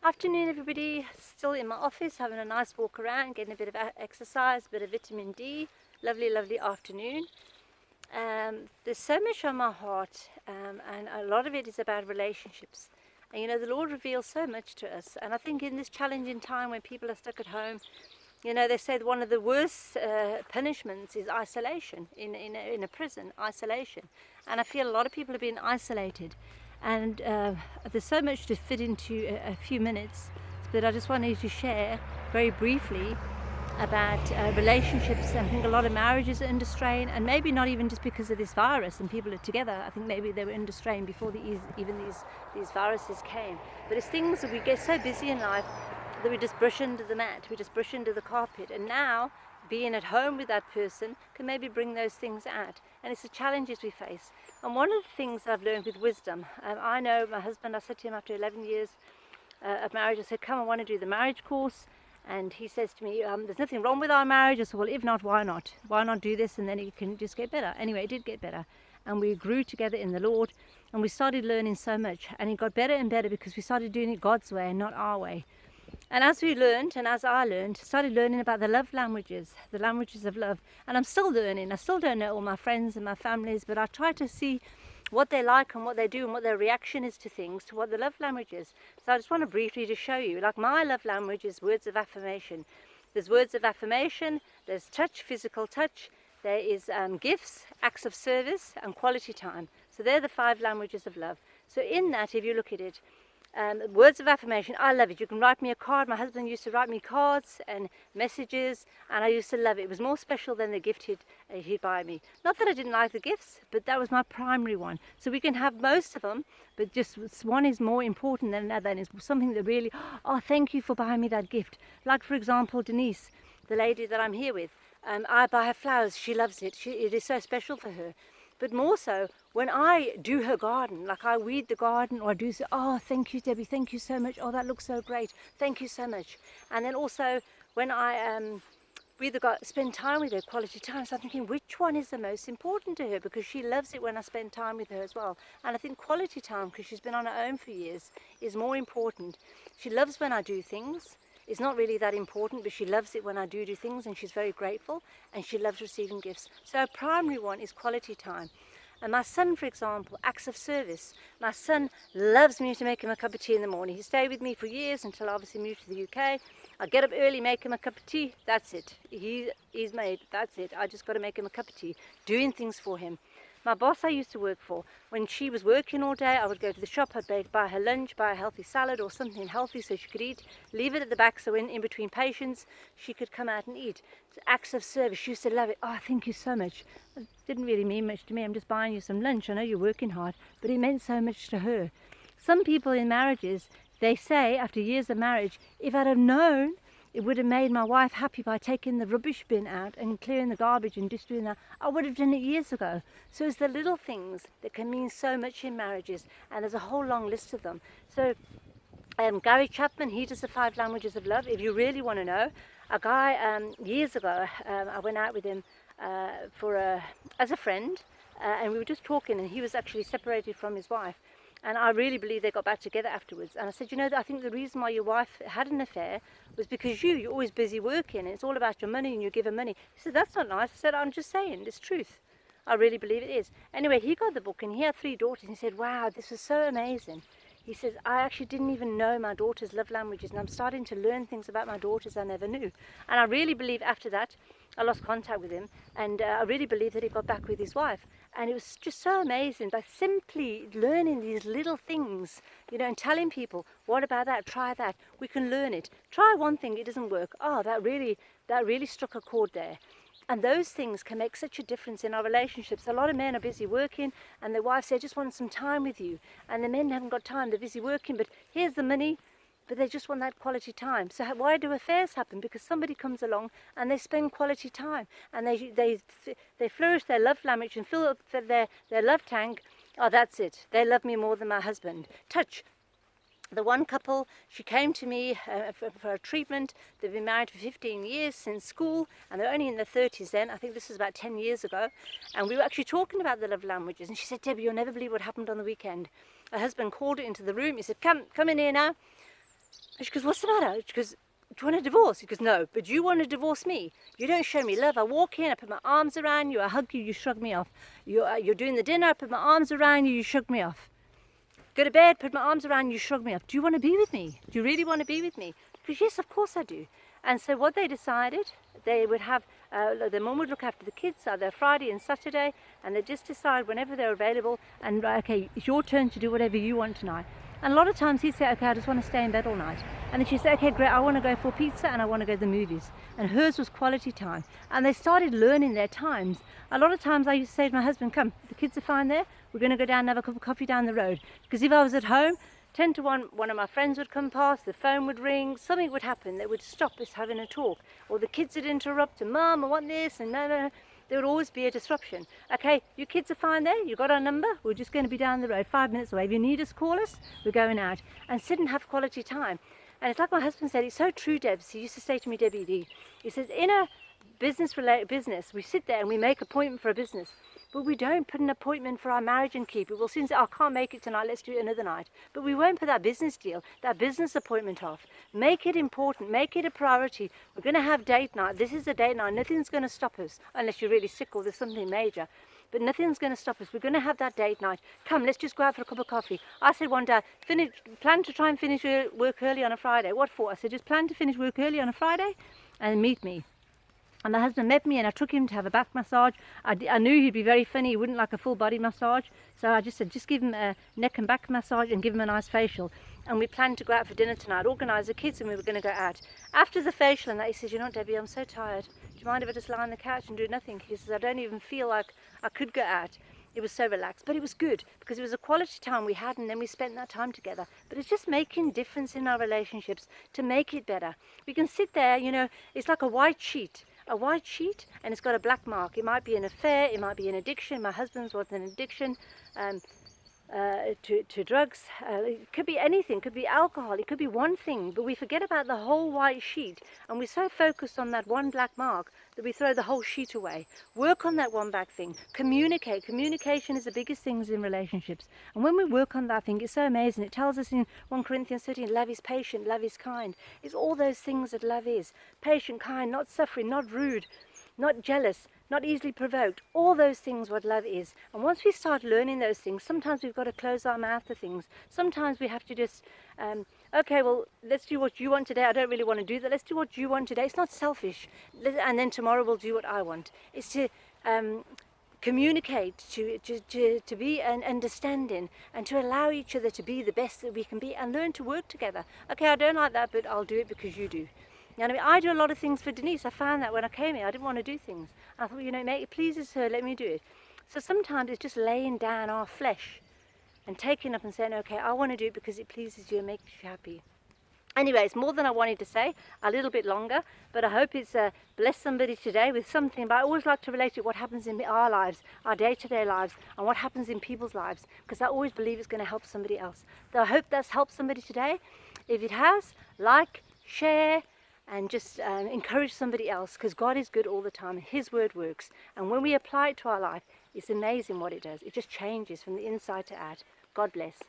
Afternoon everybody, still in my office having a nice walk around, getting a bit of exercise, a bit of vitamin D. Lovely afternoon. There's so much on my heart, and a lot of it is about relationships. And you know, the Lord reveals so much to us, and I think in this challenging time when people are stuck at home, you know, they said one of the worst punishments is isolation, in a prison, isolation. And I feel a lot of people are being isolated. And there's so much to fit into a few minutes, but I just wanted to share very briefly about relationships. And I think a lot of marriages are under strain, and maybe not even just because of this virus and people are together. I think maybe they were under strain before even these viruses came. But it's things that we get so busy in life that we just brush under the mat, we just brush under the carpet. And now being at home with that person can maybe bring those things out. And it's the challenges we face. And one of the things that I've learned with wisdom, I know my husband, I said to him after 11 years of marriage, I said, come, I want to do the marriage course. And he says to me, there's nothing wrong with our marriage. I said, well, if not, why not? Why not do this and then it can just get better? Anyway, it did get better. And we grew together in the Lord, and we started learning so much. And it got better and better because we started doing it God's way and not our way. And as we learned, and as I learned, started learning about the love languages, the languages of love. And I'm still learning. I still don't know all my friends and my families, but I try to see what they like and what they do and what their reaction is to things, to what the love language is. So I just want to briefly just show you, like my love language is words of affirmation. There's words of affirmation, there's touch, physical touch, there is gifts, acts of service, and quality time. So they're the 5 languages of love. So in that, if you look at it, words of affirmation, I love it. You can write me a card. My husband used to write me cards and messages, and I used to love it. It was more special than the gift he'd buy me. Not that I didn't like the gifts, but that was my primary one. So we can have most of them, but just one is more important than another, and it's something that really, oh, thank you for buying me that gift. Like, for example, Denise, the lady that I'm here with, I buy her flowers. She loves it. It is so special for her. But more so, when I do her garden, like I weed the garden or I do, oh, thank you, Debbie, thank you so much. Oh, that looks so great. Thank you so much. And then also when I spend time with her, quality time, so I'm thinking which one is the most important to her, because she loves it when I spend time with her as well. And I think quality time, because she's been on her own for years, is more important. She loves when I do things. It's not really that important, but she loves it when I do things, and she's very grateful, and she loves receiving gifts. So our primary one is quality time. And my son, for example, acts of service. My son loves me to make him a cup of tea in the morning. He stayed with me for years until I obviously moved to the UK. I get up early, make him a cup of tea, that's it. He's made, that's it. I just got to make him a cup of tea, doing things for him. My boss I used to work for, when she was working all day, I would go to the shop, I'd buy her lunch, buy a healthy salad or something healthy so she could eat, leave it at the back so in between patients she could come out and eat. It's acts of service. She used to love it. Oh, thank you so much. It didn't really mean much to me. I'm just buying you some lunch. I know you're working hard, but it meant so much to her. Some people in marriages, they say after years of marriage, if I'd have known, it would have made my wife happy by taking the rubbish bin out and clearing the garbage and just doing that, I would have done it years ago. So it's the little things that can mean so much in marriages, and there's a whole long list of them. So Gary Chapman, he does the 5 languages of love. If you really want to know, a guy years ago, I went out with him as a friend, and we were just talking, and he was actually separated from his wife. And I really believe they got back together afterwards. And I said, you know, I think the reason why your wife had an affair was because you're always busy working, and it's all about your money and you give her money. He said, that's not nice. I said, I'm just saying, it's truth. I really believe it is. Anyway, he got the book and he had 3 daughters, and he said, wow, this was so amazing. He says, I actually didn't even know my daughter's love languages, and I'm starting to learn things about my daughters I never knew. And I really believe after that, I lost contact with him, and I really believe that he got back with his wife. And it was just so amazing by simply learning these little things, you know, and telling people, what about that? Try that. We can learn it. Try one thing, it doesn't work. Oh, that really struck a chord there. And those things can make such a difference in our relationships. A lot of men are busy working, and their wives say, I just want some time with you. And the men haven't got time, they're busy working, but here's the money, but they just want that quality time. So why do affairs happen? Because somebody comes along and they spend quality time, and they flourish their love language and fill up their love tank. Oh, that's it. They love me more than my husband. Touch. The one couple, she came to me for a treatment. They've been married for 15 years since school, and they're only in their 30s then. I think this was about 10 years ago. And we were actually talking about the love languages. And she said, Debbie, you'll never believe what happened on the weekend. Her husband called her into the room. He said, come in here now. And she goes, what's the matter? She goes, do you want a divorce? He goes, no, but you want to divorce me. You don't show me love. I walk in, I put my arms around you, I hug you, you shrug me off. You're doing the dinner, I put my arms around you, you shrug me off. Go to bed, put my arms around you, shrug me off. Do you want to be with me? Do you really want to be with me? Because yes, of course I do. And so what they decided, they would have, the mum would look after the kids either Friday and Saturday, and they just decide whenever they're available, and okay, it's your turn to do whatever you want tonight. And a lot of times he'd say, okay, I just want to stay in bed all night. And then she'd say, okay, great, I want to go for pizza and I want to go to the movies. And hers was quality time. And they started learning their times. A lot of times I used to say to my husband, come, the kids are fine there. We're going to go down and have a cup of coffee down the road. Because if I was at home, 10 to 1, one of my friends would come past, the phone would ring, something would happen that would stop us having a talk. Or the kids would interrupt, and Mum, I want this, and no. There would always be a disruption. Okay, you kids are fine there, you got our number, we're just going to be down the road, 5 minutes away. If you need us, call us, we're going out. And sit and have quality time. And it's like my husband said, it's so true, Debs. He used to say to me, Debbie D, he says, in a business, we sit there and we make appointment for a business. But we don't put an appointment for our marriage and keep it. We'll soon say, oh, I can't make it tonight, let's do it another night. But we won't put that business deal, that business appointment off. Make it important, make it a priority. We're going to have date night. This is a date night. Nothing's going to stop us, unless you're really sick or there's something major. But nothing's going to stop us. We're going to have that date night. Come, let's just go out for a cup of coffee. I said one day, plan to try and finish work early on a Friday. What for? I said, just plan to finish work early on a Friday and meet me. And my husband met me and I took him to have a back massage. I knew he'd be very funny, he wouldn't like a full body massage. So I just said, just give him a neck and back massage and give him a nice facial. And we planned to go out for dinner tonight, organise the kids and we were going to go out. After the facial and that, he says, you know what, Debbie, I'm so tired. Do you mind if I just lie on the couch and do nothing? He says, I don't even feel like I could go out. It was so relaxed, but it was good because it was a quality time we had and then we spent that time together. But it's just making difference in our relationships to make it better. We can sit there, you know, it's like a white sheet and it's got a black mark. It might be an affair, it might be an addiction. My husband's was an addiction to drugs. It could be anything, it could be alcohol, it could be one thing, but we forget about the whole white sheet and we're so focused on that one black mark that we throw the whole sheet away. Work on that one black thing. Communicate. Communication is the biggest things in relationships. And when we work on that thing, it's so amazing. It tells us in 1 Corinthians 13, love is patient, love is kind. It's all those things that love is. Patient, kind, not suffering, not rude, not jealous, not easily provoked. All those things what love is. And once we start learning those things, sometimes we've got to close our mouth to things. Sometimes we have to just, okay, well, let's do what you want today. I don't really want to do that. Let's do what you want today. It's not selfish. And then tomorrow we'll do what I want. It's to communicate, to be an understanding and to allow each other to be the best that we can be and learn to work together. Okay, I don't like that, but I'll do it because you do. You know what I mean? I do a lot of things for Denise. I found that when I came here, I didn't want to do things. I thought, you know, mate, it pleases her, let me do it. So sometimes it's just laying down our flesh and taking up and saying, okay, I want to do it because it pleases you and makes you happy. Anyway, it's more than I wanted to say, a little bit longer, but I hope it's blessed somebody today with something. But I always like to relate to what happens in our lives, our day-to-day lives, and what happens in people's lives, because I always believe it's going to help somebody else. So I hope that's helped somebody today. If it has, like, share, and just encourage somebody else, because God is good all the time. His word works. And when we apply it to our life, it's amazing what it does. It just changes from the inside to out. God bless.